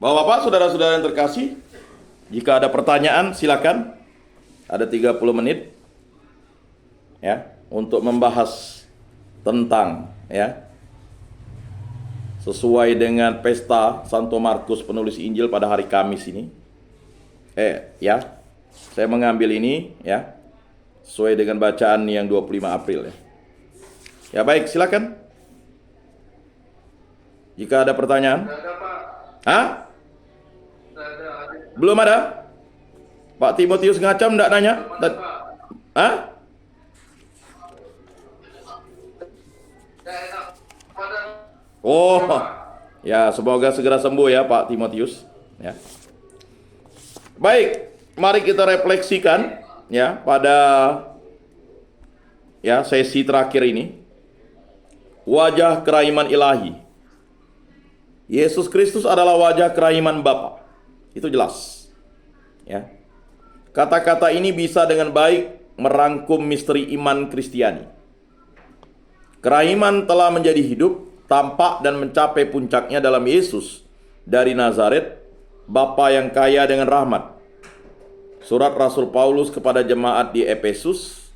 Bapak-bapak, saudara-saudara yang terkasih, jika ada pertanyaan silakan. Ada 30 menit ya untuk membahas tentang sesuai dengan pesta Santo Markus penulis Injil pada hari Kamis ini. Saya mengambil ini sesuai dengan bacaan yang 25 April ya. Ya baik, silakan. Jika ada pertanyaan. Hah? Belum ada? Pak Timotius ngacam enggak nanya? Hah? Oh, ya semoga segera sembuh ya Pak Timotius. Ya. Baik, mari kita refleksikan ya pada sesi terakhir ini. Wajah kerahiman ilahi. Yesus Kristus adalah wajah kerahiman Bapa. Itu jelas. Ya. Kata-kata ini bisa dengan baik merangkum misteri iman Kristiani. Kerahiman telah menjadi hidup, tampak dan mencapai puncaknya dalam Yesus dari Nazaret, Bapa yang kaya dengan rahmat. Surat Rasul Paulus kepada jemaat di Efesus,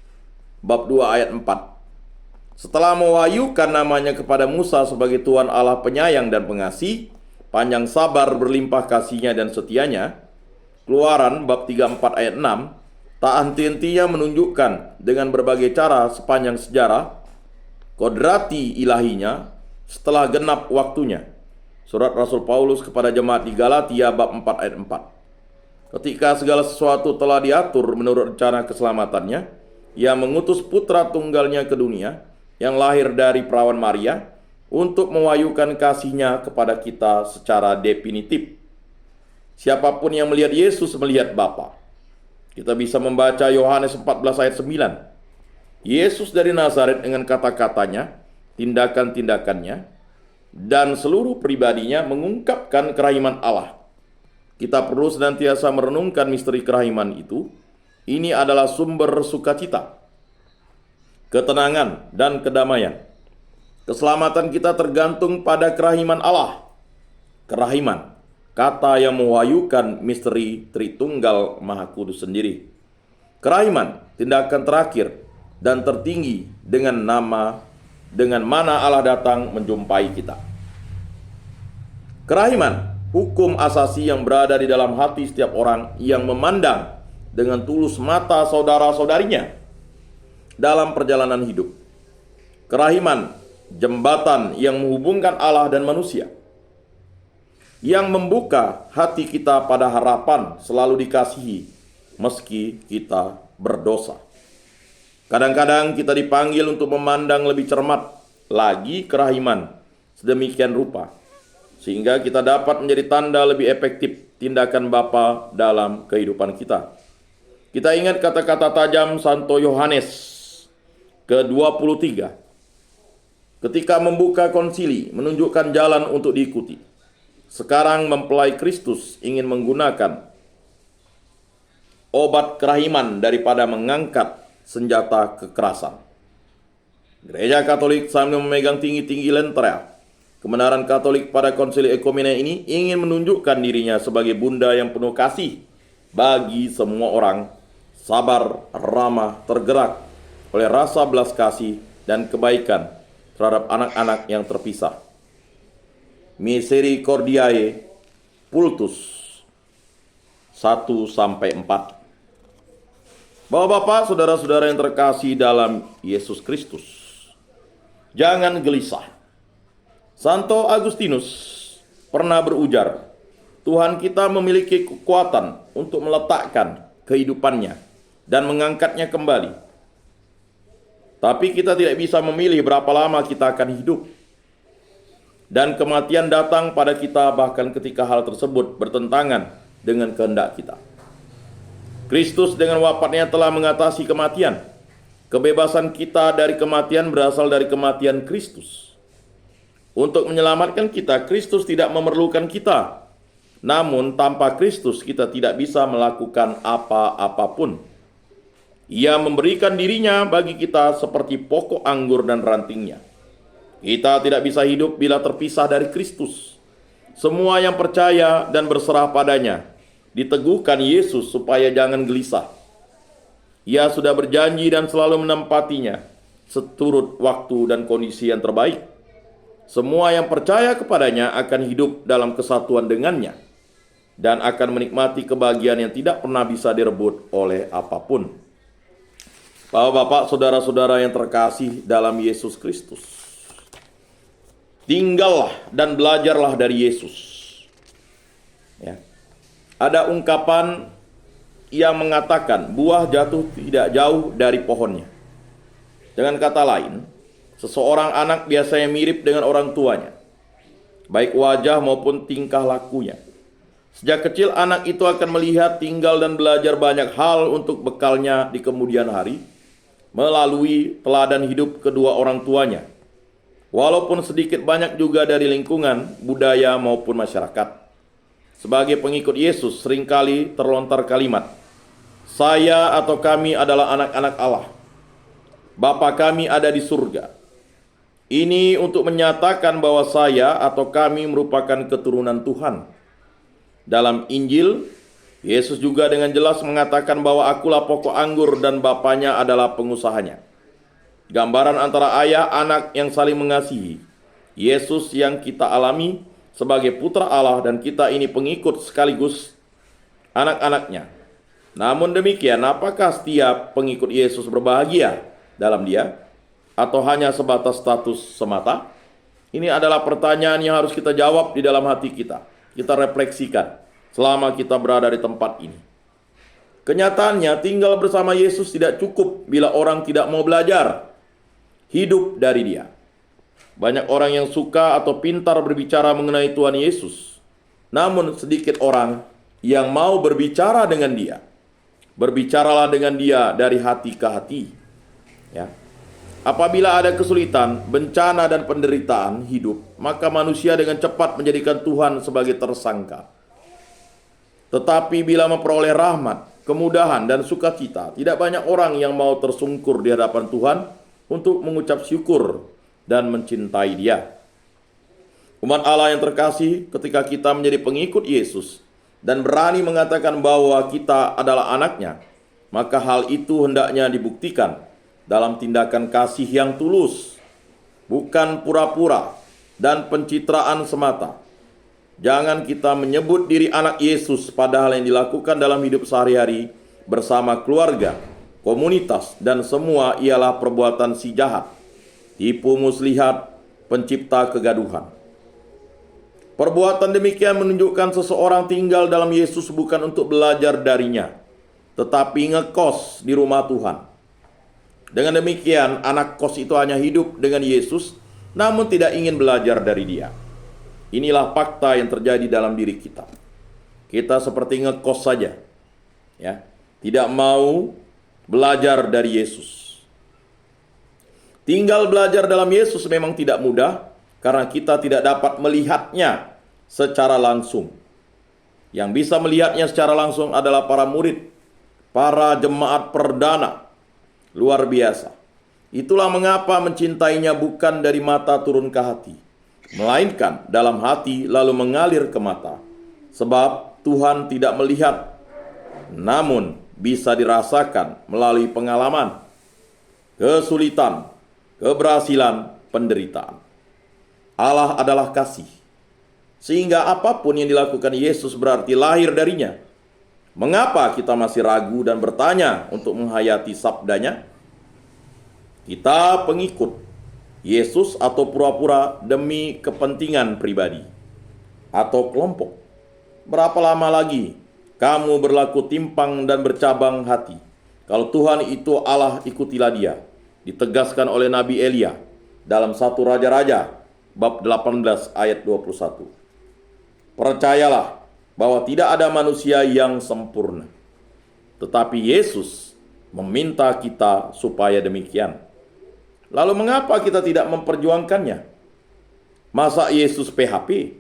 bab 2 ayat 4. Setelah mewahyukan namanya kepada Musa sebagai Tuhan Allah penyayang dan pengasih, panjang sabar berlimpah kasihnya dan setianya, Keluaran bab 34 ayat 6, tak henti-hentinya menunjukkan dengan berbagai cara sepanjang sejarah kodrati ilahinya setelah genap waktunya. Surat Rasul Paulus kepada jemaat di Galatia bab 4 ayat 4. Ketika segala sesuatu telah diatur menurut rencana keselamatannya, Ia mengutus putra tunggalnya ke dunia yang lahir dari perawan Maria untuk mewahyukan kasih-Nya kepada kita secara definitif. Siapapun yang melihat Yesus melihat Bapa. Kita bisa membaca Yohanes 14 ayat 9. Yesus dari Nazaret dengan kata-katanya, tindakan-tindakannya, dan seluruh pribadinya mengungkapkan kerahiman Allah. Kita perlu senantiasa merenungkan misteri kerahiman itu. Ini adalah sumber sukacita, ketenangan, dan kedamaian. Keselamatan kita tergantung pada kerahiman Allah. Kerahiman, kata yang mewahyukan misteri Tritunggal Maha Kudus sendiri. Kerahiman, tindakan terakhir dan tertinggi dengan mana Allah datang menjumpai kita. Kerahiman, hukum asasi yang berada di dalam hati setiap orang yang memandang dengan tulus mata saudara-saudarinya dalam perjalanan hidup. Kerahiman, jembatan yang menghubungkan Allah dan manusia, yang membuka hati kita pada harapan selalu dikasihi meski kita berdosa. Kadang-kadang kita dipanggil untuk memandang lebih cermat lagi kerahiman sedemikian rupa, sehingga kita dapat menjadi tanda lebih efektif tindakan Bapa dalam kehidupan kita. Kita ingat kata-kata tajam Santo Yohanes ke-23 ketika membuka konsili, menunjukkan jalan untuk diikuti. Sekarang mempelai Kristus ingin menggunakan obat kerahiman daripada mengangkat senjata kekerasan. Gereja Katolik sambil memegang tinggi-tinggi lentera kebenaran Katolik pada konsili ekumene ini ingin menunjukkan dirinya sebagai bunda yang penuh kasih bagi semua orang, sabar, ramah, tergerak oleh rasa belas kasih dan kebaikan terhadap anak-anak yang terpisah. Misericordiae Pultus 1-4. Bapak-bapak, saudara-saudara yang terkasih dalam Yesus Kristus, jangan gelisah. Santo Agustinus pernah berujar, Tuhan kita memiliki kekuatan untuk meletakkan kehidupannya dan mengangkatnya kembali. Tapi kita tidak bisa memilih berapa lama kita akan hidup. Dan kematian datang pada kita bahkan ketika hal tersebut bertentangan dengan kehendak kita. Kristus dengan wafatnya telah mengatasi kematian. Kebebasan kita dari kematian berasal dari kematian Kristus. Untuk menyelamatkan kita, Kristus tidak memerlukan kita. Namun tanpa Kristus kita tidak bisa melakukan apa-apapun. Ia memberikan dirinya bagi kita seperti pokok anggur dan rantingnya. Kita tidak bisa hidup bila terpisah dari Kristus. Semua yang percaya dan berserah padanya diteguhkan Yesus supaya jangan gelisah. Ia sudah berjanji dan selalu menempatinya seturut waktu dan kondisi yang terbaik. Semua yang percaya kepadanya akan hidup dalam kesatuan dengannya dan akan menikmati kebahagiaan yang tidak pernah bisa direbut oleh apapun. Bapak-bapak, saudara-saudara yang terkasih dalam Yesus Kristus, tinggallah dan belajarlah dari Yesus. Ya. Ada ungkapan yang mengatakan buah jatuh tidak jauh dari pohonnya. Dengan kata lain, seseorang anak biasanya mirip dengan orang tuanya, baik wajah maupun tingkah lakunya. Sejak kecil anak itu akan melihat, tinggal dan belajar banyak hal untuk bekalnya di kemudian hari melalui teladan hidup kedua orang tuanya. Walaupun sedikit banyak juga dari lingkungan, budaya maupun masyarakat. Sebagai pengikut Yesus seringkali terlontar kalimat, "Saya atau kami adalah anak-anak Allah. Bapa kami ada di surga." Ini untuk menyatakan bahwa saya atau kami merupakan keturunan Tuhan. Dalam Injil, Yesus juga dengan jelas mengatakan bahwa akulah pokok anggur dan bapaknya adalah pengusahanya. Gambaran antara ayah anak yang saling mengasihi. Yesus yang kita alami sebagai putra Allah dan kita ini pengikut sekaligus anak-anaknya. Namun demikian, apakah setiap pengikut Yesus berbahagia dalam dia? Atau hanya sebatas status semata? Ini adalah pertanyaan yang harus kita jawab di dalam hati kita. Kita refleksikan selama kita berada di tempat ini. Kenyataannya, tinggal bersama Yesus tidak cukup bila orang tidak mau belajar hidup dari dia. Banyak orang yang suka atau pintar berbicara mengenai Tuhan Yesus, namun sedikit orang yang mau berbicara dengan dia. Berbicaralah dengan dia dari hati ke hati. Ya. Apabila ada kesulitan, bencana dan penderitaan hidup, maka manusia dengan cepat menjadikan Tuhan sebagai tersangka. Tetapi bila memperoleh rahmat, kemudahan dan sukacita, tidak banyak orang yang mau tersungkur di hadapan Tuhan untuk mengucap syukur dan mencintai Dia. Umat Allah yang terkasih, ketika kita menjadi pengikut Yesus dan berani mengatakan bahwa kita adalah anaknya, maka hal itu hendaknya dibuktikan dalam tindakan kasih yang tulus, bukan pura-pura dan pencitraan semata. Jangan kita menyebut diri anak Yesus padahal yang dilakukan dalam hidup sehari-hari bersama keluarga, komunitas, dan semua ialah perbuatan si jahat, tipu muslihat, pencipta kegaduhan. Perbuatan demikian menunjukkan seseorang tinggal dalam Yesus bukan untuk belajar darinya, tetapi ngekos di rumah Tuhan. Dengan demikian, anak kos itu hanya hidup dengan Yesus, namun tidak ingin belajar dari Dia. Inilah fakta yang terjadi dalam diri kita. Kita seperti ngekos saja, ya, tidak mau belajar dari Yesus. Tinggal belajar dalam Yesus memang tidak mudah, karena kita tidak dapat melihatnya secara langsung. Yang bisa melihatnya secara langsung adalah para murid, para jemaat perdana. Luar biasa. Itulah mengapa mencintainya bukan dari mata turun ke hati, melainkan dalam hati lalu mengalir ke mata. Sebab Tuhan tidak melihat, namun bisa dirasakan melalui pengalaman, kesulitan, keberhasilan, penderitaan. Allah adalah kasih, sehingga apapun yang dilakukan Yesus berarti lahir darinya. Mengapa kita masih ragu dan bertanya untuk menghayati sabdanya? Kita pengikut Yesus atau pura-pura demi kepentingan pribadi atau kelompok? Berapa lama lagi kamu berlaku timpang dan bercabang hati? Kalau Tuhan itu Allah, ikutilah Dia. Ditegaskan oleh Nabi Elia dalam 1 Raja-Raja bab 18 ayat 21. Percayalah bahwa tidak ada manusia yang sempurna, tetapi Yesus meminta kita supaya demikian. Lalu mengapa kita tidak memperjuangkannya? Masa Yesus PHP?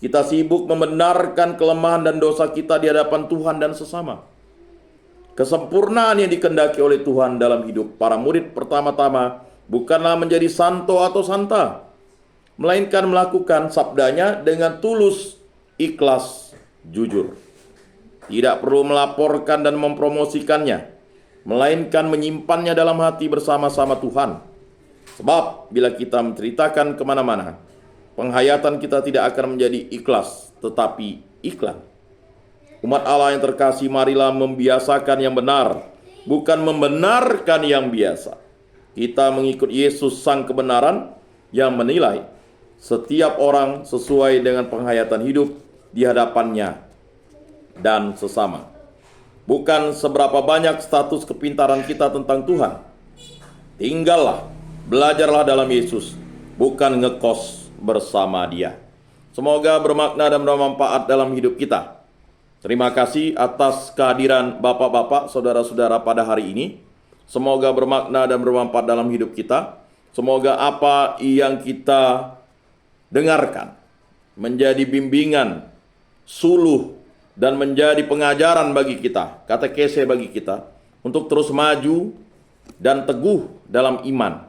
Kita sibuk membenarkan kelemahan dan dosa kita di hadapan Tuhan dan sesama. Kesempurnaan yang dikehendaki oleh Tuhan dalam hidup para murid pertama-tama bukanlah menjadi santo atau santa, melainkan melakukan sabdanya dengan tulus, ikhlas, jujur. Tidak perlu melaporkan dan mempromosikannya, melainkan menyimpannya dalam hati bersama-sama Tuhan. Sebab bila kita menceritakan kemana-mana, penghayatan kita tidak akan menjadi ikhlas, tetapi iklan. Umat Allah yang terkasih, marilah membiasakan yang benar, bukan membenarkan yang biasa. Kita mengikut Yesus sang kebenaran yang menilai setiap orang sesuai dengan penghayatan hidup di hadapannya dan sesama. Bukan seberapa banyak status kepintaran kita tentang Tuhan. Tinggallah, belajarlah dalam Yesus, bukan ngekos bersama Dia. Semoga bermakna dan bermanfaat dalam hidup kita. Terima kasih atas kehadiran Bapak-bapak, saudara-saudara pada hari ini. Semoga bermakna dan bermanfaat dalam hidup kita. Semoga apa yang kita dengarkan menjadi bimbingan, suluh, dan menjadi pengajaran bagi kita, katekese bagi kita, untuk terus maju dan teguh dalam iman.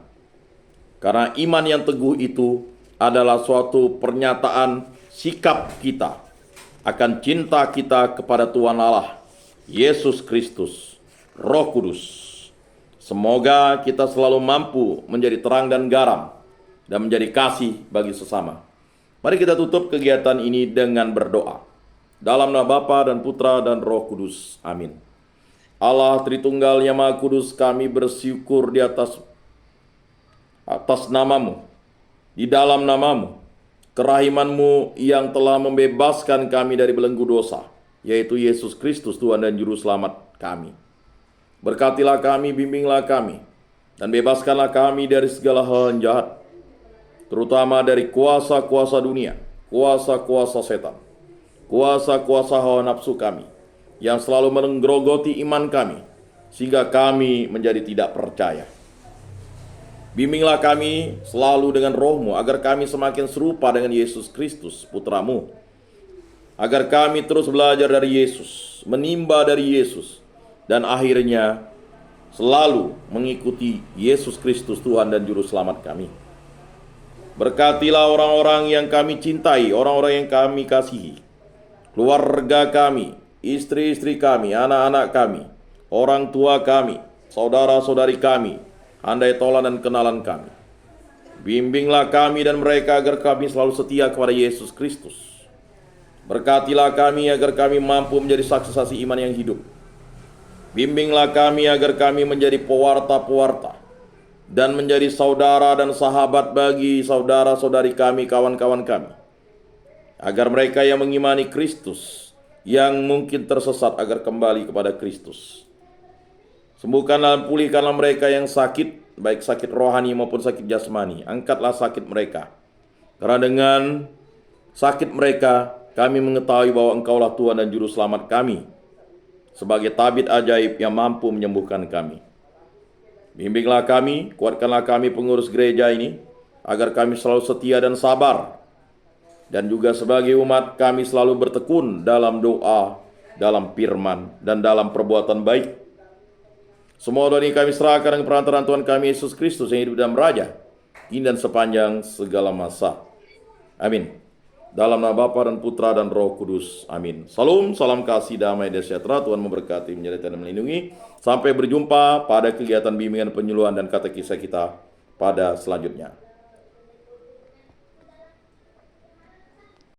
Karena iman yang teguh itu adalah suatu pernyataan sikap kita akan cinta kita kepada Tuhan Allah, Yesus Kristus, Roh Kudus. Semoga kita selalu mampu menjadi terang dan garam dan menjadi kasih bagi sesama. Mari kita tutup kegiatan ini dengan berdoa. Dalam nama Bapa dan Putra dan Roh Kudus. Amin. Allah Tritunggal yang Maha Kudus, kami bersyukur di atas namamu, di dalam namamu, kerahiman-Mu yang telah membebaskan kami dari belenggu dosa, yaitu Yesus Kristus Tuhan dan Juru Selamat kami. Berkatilah kami, bimbinglah kami, dan bebaskanlah kami dari segala hal yang jahat, terutama dari kuasa-kuasa dunia, kuasa-kuasa setan, kuasa-kuasa hawa nafsu kami, yang selalu menggerogoti iman kami, sehingga kami menjadi tidak percaya. Bimbinglah kami selalu dengan Roh-Mu, agar kami semakin serupa dengan Yesus Kristus, Putra-Mu. Agar kami terus belajar dari Yesus, menimba dari Yesus, dan akhirnya selalu mengikuti Yesus Kristus Tuhan dan Juru Selamat kami. Berkatilah orang-orang yang kami cintai, orang-orang yang kami kasihi, keluarga kami, istri-istri kami, anak-anak kami, orang tua kami, saudara-saudari kami, andai tolan dan kenalan kami. Bimbinglah kami dan mereka agar kami selalu setia kepada Yesus Kristus. Berkatilah kami agar kami mampu menjadi saksi-saksi iman yang hidup. Bimbinglah kami agar kami menjadi pewarta-pewarta dan menjadi saudara dan sahabat bagi saudara-saudari kami, kawan-kawan kami. Agar mereka yang mengimani Kristus, yang mungkin tersesat, agar kembali kepada Kristus. Sembuhkanlah dan pulihkanlah mereka yang sakit, baik sakit rohani maupun sakit jasmani. Angkatlah sakit mereka. Karena dengan sakit mereka, kami mengetahui bahwa Engkaulah Tuhan dan Juru Selamat kami, sebagai tabib ajaib yang mampu menyembuhkan kami. Bimbinglah kami, kuatkanlah kami pengurus gereja ini, agar kami selalu setia dan sabar. Dan juga sebagai umat, kami selalu bertekun dalam doa, dalam firman, dan dalam perbuatan baik. Semua doa ini kami serahkan dengan perantaraan Tuhan kami Yesus Kristus yang hidup dan meraja, kini dan sepanjang segala masa. Amin. Dalam nama Bapa dan Putra dan Roh Kudus. Amin. Salam, salam kasih, damai, dan sejahtera. Tuhan memberkati, menyertai, dan melindungi. Sampai berjumpa pada kegiatan bimbingan penyuluhan dan katekisa kita pada selanjutnya.